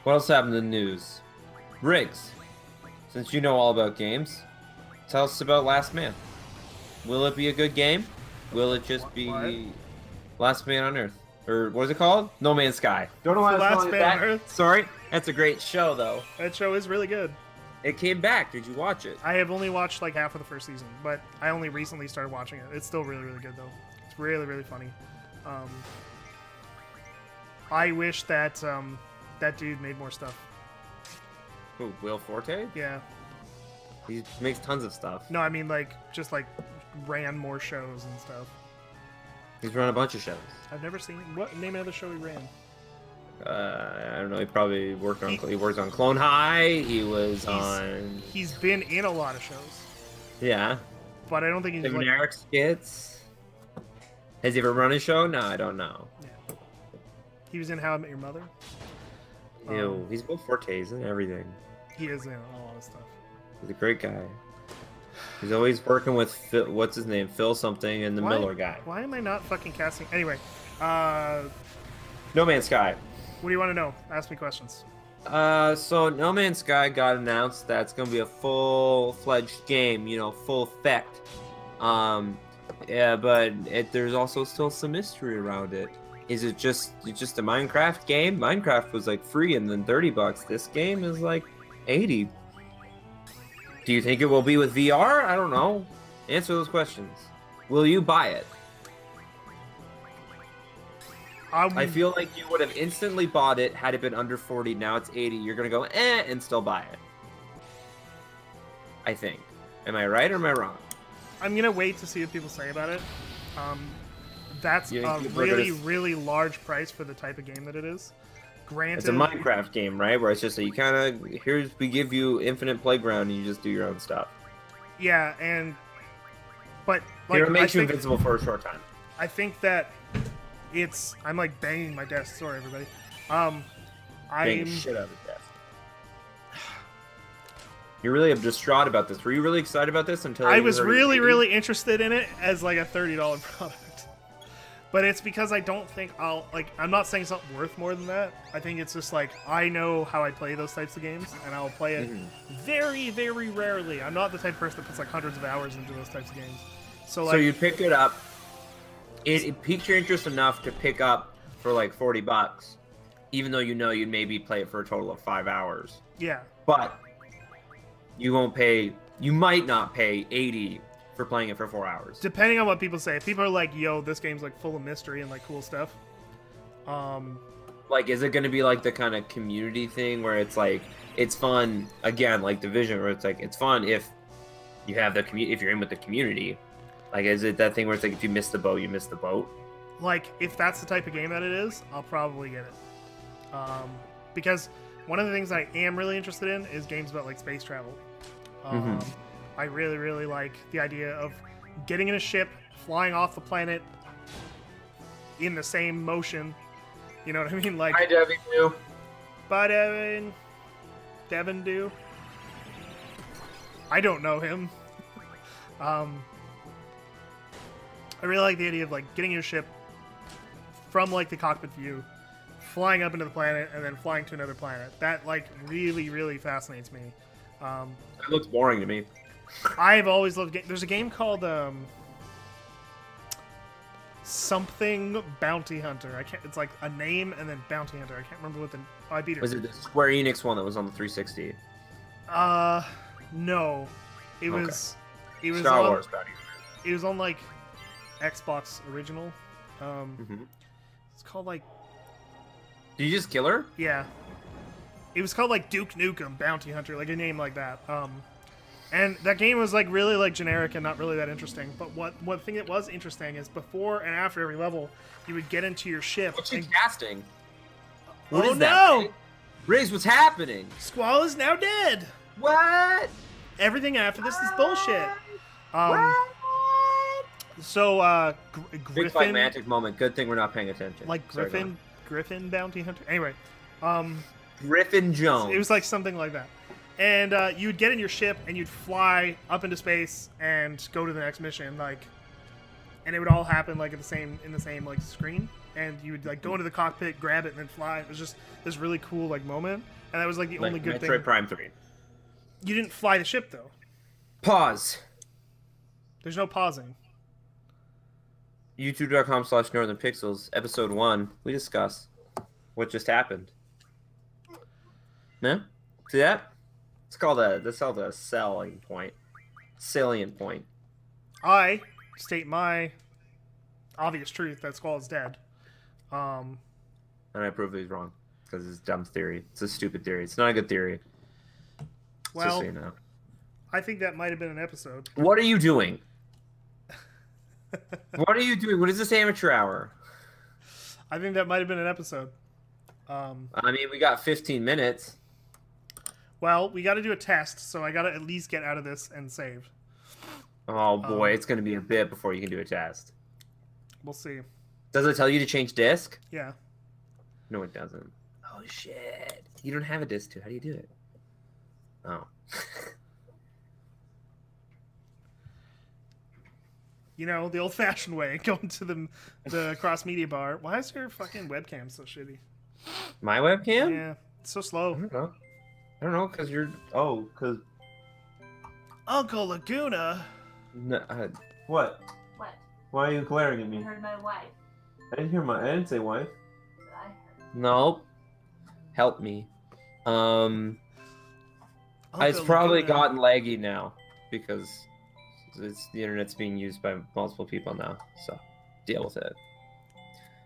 What else happened in the news? Riggs, since you know all about games, tell us about Last Man. Will it be a good game? Will it just be What? Last Man on Earth? Or what is it called? No Man's Sky. Don't know why I was Last calling it Man that. on Earth? Sorry. That's a great show, though. That show is really good. It came back. Did you watch it? I have only watched like half of the first season, but I only recently started watching it. It's still really, really good though. It's really, really funny. I wish that that dude made more stuff. Who, Will Forte? Yeah. He makes tons of stuff. No, I mean like just like ran more shows and stuff. He's run a bunch of shows. I've never seen what name of the show he ran. I don't know. He probably worked on. He worked on Clone High. He was on. He's been in a lot of shows, Yeah. but I don't think he's Tim like. and Eric skits. Has he ever run a show? No, I don't know. Yeah. He was in How I Met Your Mother. Ew, he's Will Forte's and everything. He is in a lot of stuff. He's a great guy. He's always working with Phil, what's his name, Phil something, and the Miller guy. Why am I not fucking casting? Anyway, No Man's Sky. what do you want to know? Ask me questions. So No Man's Sky got announced that it's gonna be a full-fledged game, you know, full effect. Yeah, but there's also still some mystery around it. Is it just a Minecraft game? Minecraft was like free and then $30. This game is like 80. Do you think it will be with VR? I don't know. Answer those questions. Will you buy it? I feel like you would have instantly bought it had it been under 40. Now it's 80. You're gonna go and still buy it. I think. Am I right or am I wrong? I'm gonna wait to see what people say about it. That's You a think people are really, gonna- really large price for the type of game that it is. Granted, It's a Minecraft game, right? Where it's just you kind of we give you infinite playground and you just do your own stuff. yeah, but like Here it makes I you think, invincible for a short time. I think that I'm like banging my desk. Sorry, everybody. Bang I'm the shit out of the desk. You're really distraught about this. Were you really excited about this until I you was heard really, it? really interested in it as like a $30 product. But it's because I don't think I'm not saying it's not worth more than that. I think it's just like, I know how I play those types of games, and I'll play it very, very rarely. I'm not the type of person that puts like hundreds of hours into those types of games. So like, you pick it up. It piques your interest enough to pick up for like $40, even though you know you'd maybe play it for a total of 5 hours. yeah. But you won't pay. You might not pay 80 for playing it for 4 hours. Depending on what people say. If people are like, yo, this game's like full of mystery and like cool stuff. Like, is it going to be like the kind of community thing where it's like it's fun again, like Division, where it's like it's fun if you have the community, if you're in with the community. Like, is it that thing where it's like if you miss the boat, you miss the boat? Like, if that's the type of game that it is, I'll probably get it. Because one of the things I am really interested in is games about like space travel. I really, really like the idea of getting in a ship, flying off the planet in the same motion. You know what I mean? Like, Hi, Devin. You. bye, Devin. Devin do. I don't know him. I really like the idea of like getting in a ship from like the cockpit view, flying up into the planet, and then flying to another planet. That like really, really fascinates me. It looks boring to me. I've always loved there's a game called something Bounty Hunter. I can't. It's like a name and then Bounty Hunter. I can't remember what I beat it. Was it the Square Enix one that was on the 360? No. It was. It was Star on, Wars Bounty Hunter. It was on like Xbox original. It's called like. Did you just kill her? Yeah. It was called like Duke Nukem Bounty Hunter, like a name like that. And that game was like really like generic and not really that interesting. But one thing that was interesting is before and after every level, you would get into your ship. What's she and... casting? Oh What is that, no! Riggs, what's happening? Squall is now dead. What? Everything after this is bullshit. So Big Griffin, climactic moment. Good thing we're not paying attention. like Sorry, go on. Griffin Bounty Hunter. Anyway, Griffin Jones. it was like something like that. And you'd get in your ship and you'd fly up into space and go to the next mission, like, and it would all happen like in the same like screen. And you would like go into the cockpit, grab it, and then fly. It was just this really cool like moment, and that was like the only good Metroid thing. Prime 3. You didn't fly the ship though. Pause. There's no pausing. YouTube.com/NorthernPixels, episode 1. We discuss what just happened. No? See that? That's called a selling point. Salient point. I state my obvious truth that Squall is dead. And I prove he's wrong. Because it's a dumb theory. It's a stupid theory. It's not a good theory. Well, Just so you know. I think that might have been an episode. What are you doing? What are you doing? What is this amateur hour? I think that might have been an episode. I mean, we got 15 minutes. Well, we got to do a test, so I got to at least get out of this and save. Oh boy, it's going to be a bit before you can do a test. We'll see. Does it tell you to change disc? Yeah. No, it doesn't. Oh shit. You don't have a disc too. How do you do it? Oh. You know, the old-fashioned way, going to the cross-media bar. Why is your fucking webcam so shitty? My webcam? Yeah, it's so slow. I don't know, because you're... Oh, because... Uncle Laguna? No, what? What? Why are you glaring at I me? heard my wife. I didn't say wife. That's what I heard. Nope. Help me. It's Uncle probably Laguna. gotten laggy now because the internet's being used by multiple people now. So deal with it.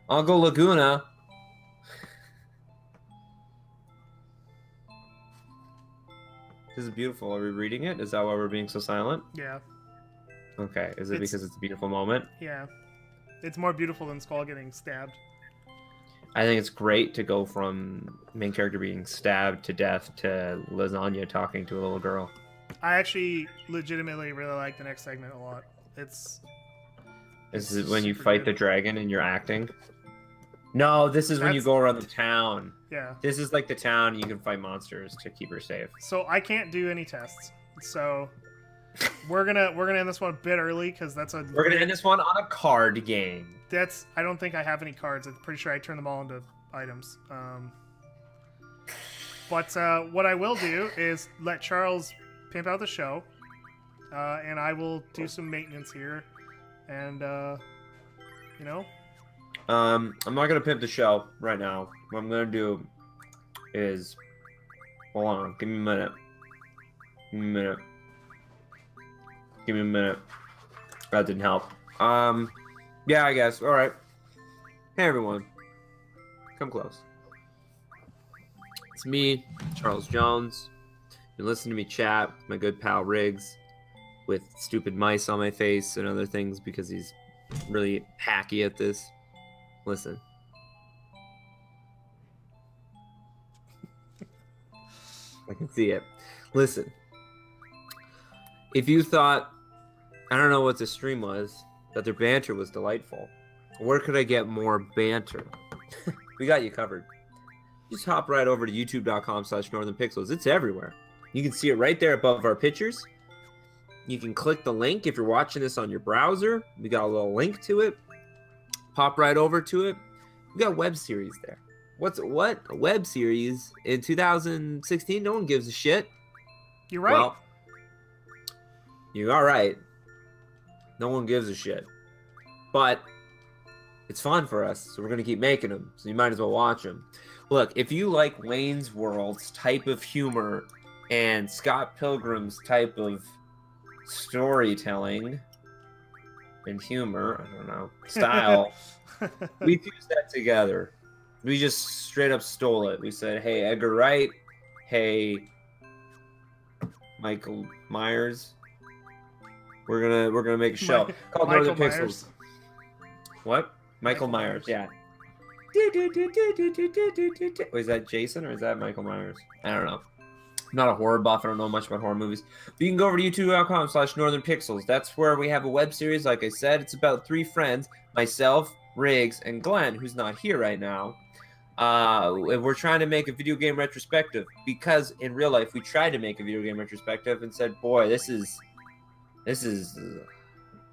Uncle Laguna. This is beautiful. Are we reading it? Is that why we're being so silent? Yeah. Okay. Is it because it's a beautiful moment? Yeah. It's more beautiful than Skull getting stabbed. I think it's great to go from main character being stabbed to death to Lasagna talking to a little girl. I actually legitimately really like the next segment a lot. This is when you super fight good. the dragon and you're acting. No, this is when you That's- go around the town. Yeah. This is like the town. You can fight monsters to keep her safe. So I can't do any tests. So we're gonna end this one a bit early because We're gonna end this one on a card game. I don't think I have any cards. I'm pretty sure I turned them all into items. But what I will do is let Charles pimp out the show, and I will do some maintenance here, and you know. I'm not gonna pimp the show right now. What I'm gonna do is, hold on, give me a minute. Give me a minute. Give me a minute. That didn't help. Yeah, I guess. All right. Hey, everyone. Come close. It's me, Charles Jones. You're listening to me chat with my good pal Riggs with stupid mice on my face and other things because he's really hacky at this. Listen. I can see it. Listen. If you thought, I don't know what the stream was, that their banter was delightful, where could I get more banter? We got you covered. Just hop right over to youtube.com/northernpixels. It's everywhere. You can see it right there above our pictures. You can click the link if you're watching this on your browser. We got a little link to it. Pop right over to it. We got web series there. What? A web series in 2016? No one gives a shit. You're right. Well, you're all right. No one gives a shit. But it's fun for us, so we're going to keep making them. So you might as well watch them. Look, if you like Wayne's World's type of humor and Scott Pilgrim's type of storytelling and humor, I don't know, style, we fused that together. We just straight up stole it. We said, hey, Edgar Wright. Hey, Michael Myers. We're gonna make a show called Northern Pixels. What? Michael Myers. Yeah. Wait, is that Jason or is that Michael Myers? I don't know. I'm not a horror buff. I don't know much about horror movies. But you can go over to youtube.com/northernpixels. That's where we have a web series. Like I said, it's about 3 friends, myself, Riggs, and Glenn, who's not here right now. We're trying to make a video game retrospective because in real life we tried to make a video game retrospective and said, boy, this is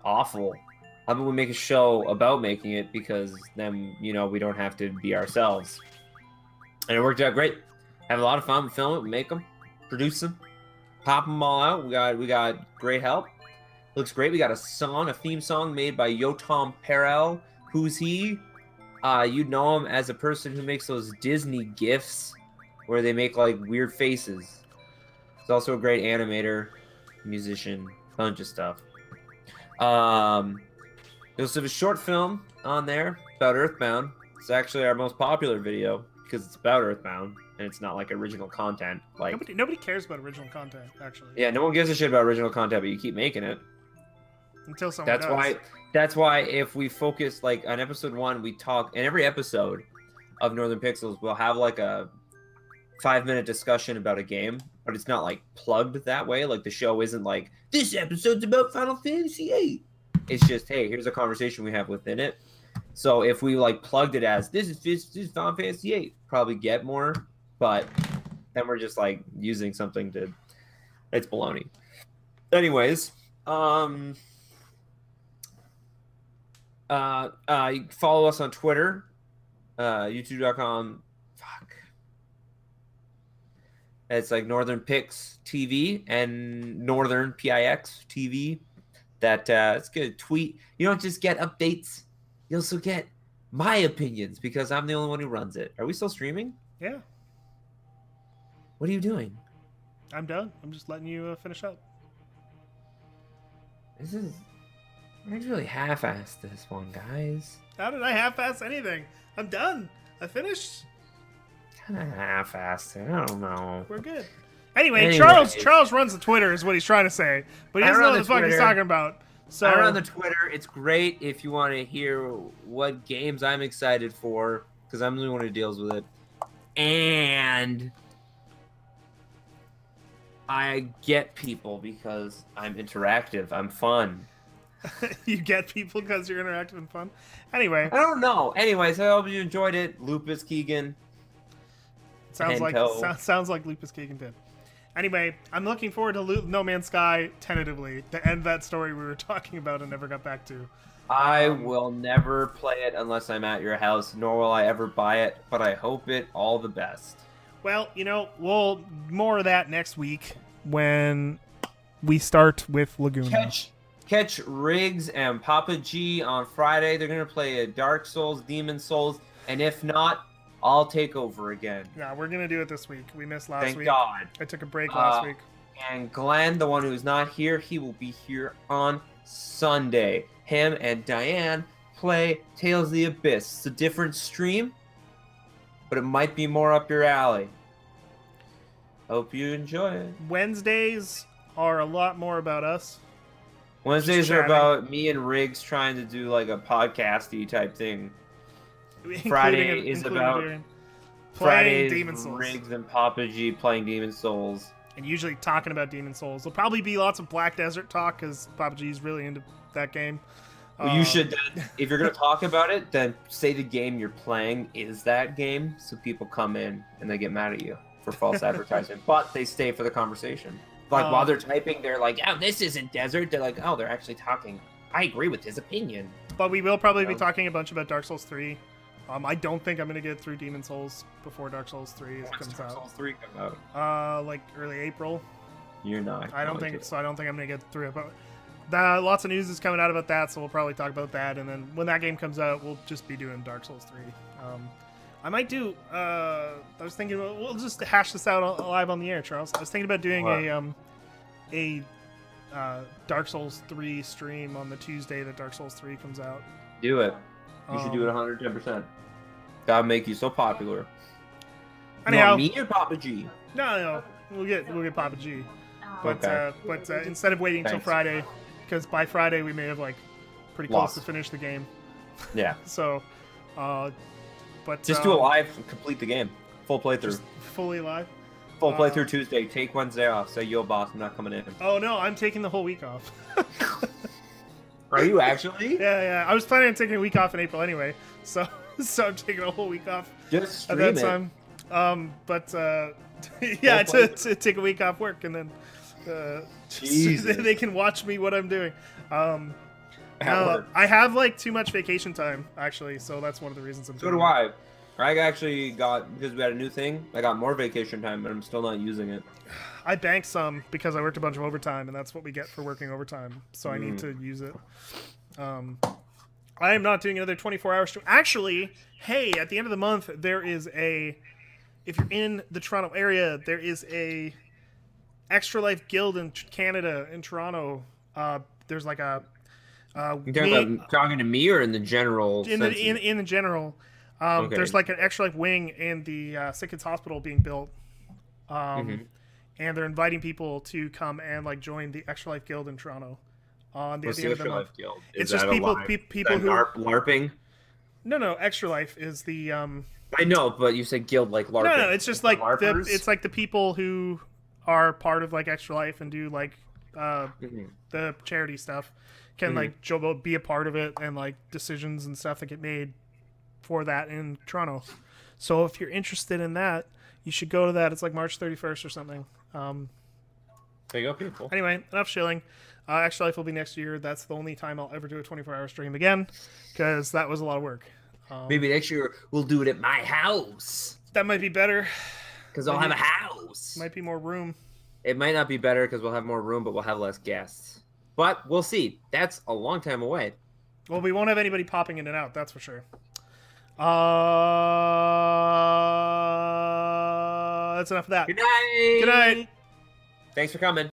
awful. How about we make a show about making it because then, you know, we don't have to be ourselves. And it worked out great. Have a lot of fun. We film it, we make them, produce them, pop them all out. We got great help. Looks great. We got a theme song made by Yotam Perel. Who's he? You know him as a person who makes those Disney GIFs where they make like weird faces. He's also a great animator, musician, bunch of stuff. We also have a short film on there about Earthbound. It's actually our most popular video because it's about Earthbound and it's not like original content. Like nobody cares about original content, actually. Yeah, no one gives a shit about original content, but you keep making it. Until someone does. That's why if we focus like on episode 1, we talk in every episode of Northern Pixels, we'll have like a 5-minute discussion about a game, but it's not like plugged that way. Like the show isn't like this episode's about Final Fantasy VIII. It's just, hey, here's a conversation we have within it. So if we like plugged it as this is Final Fantasy VIII, probably get more, but then we're just like using something to, it's baloney. Anyways, you can follow us on Twitter, youtube.com. It's like Northern Pix TV and Northern PIX TV. that it's going to tweet. You don't just get updates. You also get my opinions because I'm the only one who runs it. Are we still streaming? Yeah. What are you doing? I'm done. I'm just letting you finish up. I really half-assed this one, guys. How did I half-ass anything? I'm done. I finished. Kind of half-assed it. I don't know. We're good. Anyway, Anyways. Charles runs the Twitter is what he's trying to say, but he doesn't know what the fuck he's talking about. So I run the Twitter. It's great if you want to hear what games I'm excited for, because I'm the only one who deals with it. And I get people because I'm interactive. I'm fun. You get people because you're interactive and fun. Anyway, I don't know. Anyways, I hope you enjoyed it. Lupus Keegan. sounds like Lupus Keegan did. Anyway, I'm looking forward to No Man's Sky tentatively to end that story we were talking about and never got back to. I will never play it unless I'm at your house, nor will I ever buy it, but I hope it all the best. Well, we'll more of that next week when we start with Laguna. Catch Riggs and Papa G on Friday. They're going to play a Dark Souls, Demon Souls, and if not, I'll take over again. Yeah, we're going to do it this week. We missed last week. Thank God. I took a break last week. And Glenn, the one who's not here, he will be here on Sunday. Him and Diane play Tales of the Abyss. It's a different stream, but it might be more up your alley. Hope you enjoy it. Wednesdays are a lot more about us. Wednesdays are about me and Riggs trying to do like a podcasty type thing. Friday is about playing Demon Souls. Riggs and Papa G playing Demon Souls. And usually talking about Demon Souls. There'll probably be lots of Black Desert talk because Papa G's really into that game. Well, you should, if you're going to talk about it, then say the game you're playing is that game so people come in and they get mad at you for false advertising. But they stay for the conversation. Like while they're typing, they're like, oh, this isn't Desert. They're like, oh, they're actually talking. I agree with his opinion. But we will probably be talking a bunch about Dark Souls 3. I don't think I'm going to get through Demon Souls before Dark Souls 3 comes Dark out. Souls 3 come out? Like early April. You're not. I don't think so. I don't think I'm going to get through it. But lots of news is coming out about that, so we'll probably talk about that. And then when that game comes out, we'll just be doing Dark Souls 3. I might do. I was thinking we'll just hash this out live on the air, Charles. I was thinking about doing a Dark Souls 3 stream on the Tuesday that Dark Souls 3 comes out. Do it. You should do it 110%. That'll make you so popular. Anyhow, me or Papa G? No, we'll get Papa G. But Okay. instead of waiting until Friday, because by Friday we may have like pretty close to finish the game. Yeah. So, but just do a live and complete the game. Full playthrough. Just fully live. Full playthrough Tuesday. Take Wednesday off. Say, yo, boss, I'm not coming in. Oh no, I'm taking the whole week off. Are you actually? Yeah. I was planning on taking a week off in April anyway, so I'm taking a whole week off. Just stream at that time. Yeah, to take a week off work and then they can watch me what I'm doing. I have like too much vacation time actually, so that's one of the reasons I'm. So do I. I actually got, because we had a new thing, I got more vacation time, but I'm still not using it. I banked some because I worked a bunch of overtime, and that's what we get for working overtime. So I need to use it. I am not doing another 24-hour stream. Actually, hey, at the end of the month, there is a... If you're in the Toronto area, there is a Extra Life Guild in Canada, in Toronto. There's like a... You're talking to me or in the general in the general. Okay. There's like an Extra Life wing in the Sick Kids Hospital being built. And they're inviting people to come and like join the Extra Life Guild in Toronto. On the end of the month. Guild? It's just people who LARPing. No. Extra Life is the. I know, but you said guild like LARPing. No. It's just like it's like the people who are part of like Extra Life and do like the charity stuff can like be a part of it and like decisions and stuff that get made for that in Toronto. So if you're interested in that, you should go to that. It's like March 31st or something. There you go, people. Anyway, enough shilling. Extra Life will be next year. That's the only time I'll ever do a 24-hour stream again, because that was a lot of work. Maybe next year we'll do it at my house. That might be better. Because I'll have a house. Might be more room. It might not be better because we'll have more room, but we'll have less guests. But we'll see. That's a long time away. Well, we won't have anybody popping in and out, that's for sure. That's enough of that. Good night. Good night. Thanks for coming.